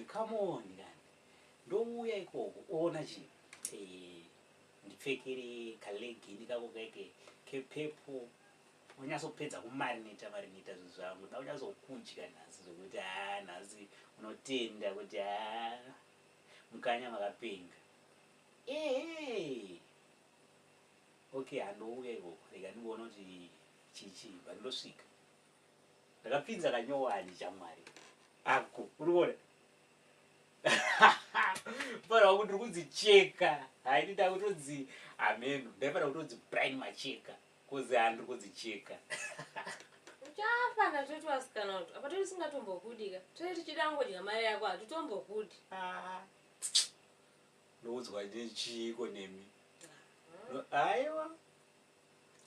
come on ngani. Ndouya ikoko ona chi. Ndipfekere kalegini kako keke kepepo. Unyazopedza kumarinita zvangu. Da unyazokudya nhasi zvokuti nhasi unotenda kuti mukanya makapenga. Okay, handouya ikoko. Rega ndingoona kuti chichi pandosvika. Ndakapinza kanyowani chamwari. Ako, urikuona? Pano kuti kudzicheka. Haidita kutodzi ameno. Ndaifana kutodzi Brian Macheka. Kozi handiri kudzicheka. Uchafana toti wasikana kuti apa toti singatombokudika. Toti tichida ngodya mari yako hatitombokuti. Ndoudzwa nechiko nemi. Aiwa.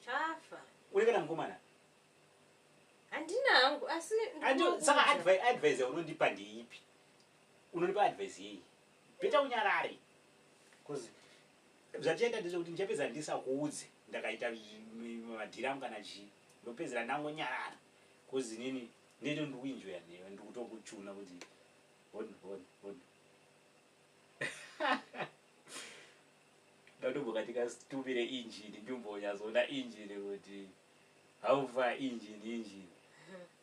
Chafa. Uri kana mukomana? Handina hangu asi saka advice unondipa ndeipi? Unondipa advice yei? Beta unyarare. Kozi zvatienda ndezvekuti ndichapedza ndisakuudze ndakaita madhiramu kana chii. Ndopedzera ndangonyarara. Kozi nini ndito ndikuenjoya newe ndikutokuchuna kuti honi. Ndatombokatika stupire injini ndimbonya injini kuti how far injini.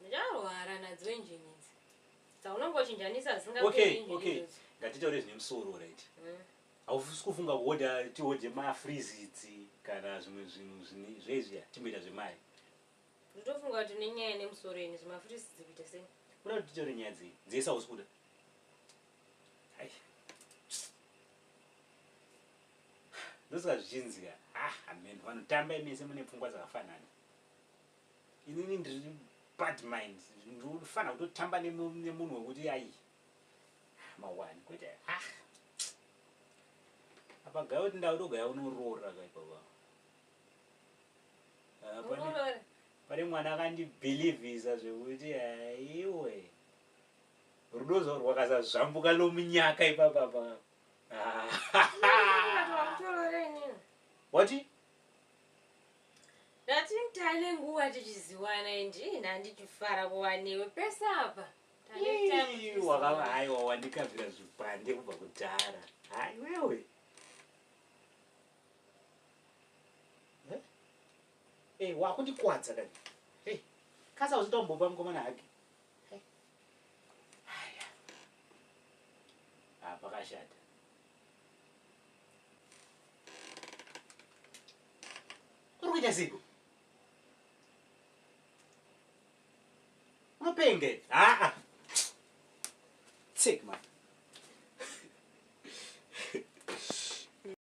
Ndarwara nadzo injini idzi. Saunongochinjanisa zingaperi injini. Okay. Ngatitaure zvine musoro right. Haufusi kufunga kuhodha tihodhe mafrizidzi kana zvimwe zvinhu zvezviya timboita zvemari. Nditofunga kuti nenyaya nemusoro ine zvimafrizidzi kuita sei? Kuda kuti titaure nyaya dzese hausi kuda. Hai. Ndosingazvichinzika. Amen. Vanotamba imese mune pfungwa dzakafanana. Inini ndiri bad mind. Ndinofanira kutotamba nemunhu wekuti ai. Mawani kuti apa gayo kuti ndautoga unoroora kaipapa. Pane mwana akandibhilivhisa zvekuti aiwe. Rudozo rwakasazvambuka lomunyaka ipapa. What? Ndati tale nguwa tichiziwana indi handikufara kuwanewe pesa apa. Wakava haiwa wandikabvira zvipande kubva kudhara. Hai wewe. Wakundikwadza kani. Kasa usitombopa mukomana hake. Haya. Pakashata. Urikuita siku. Unopenge. Sick man.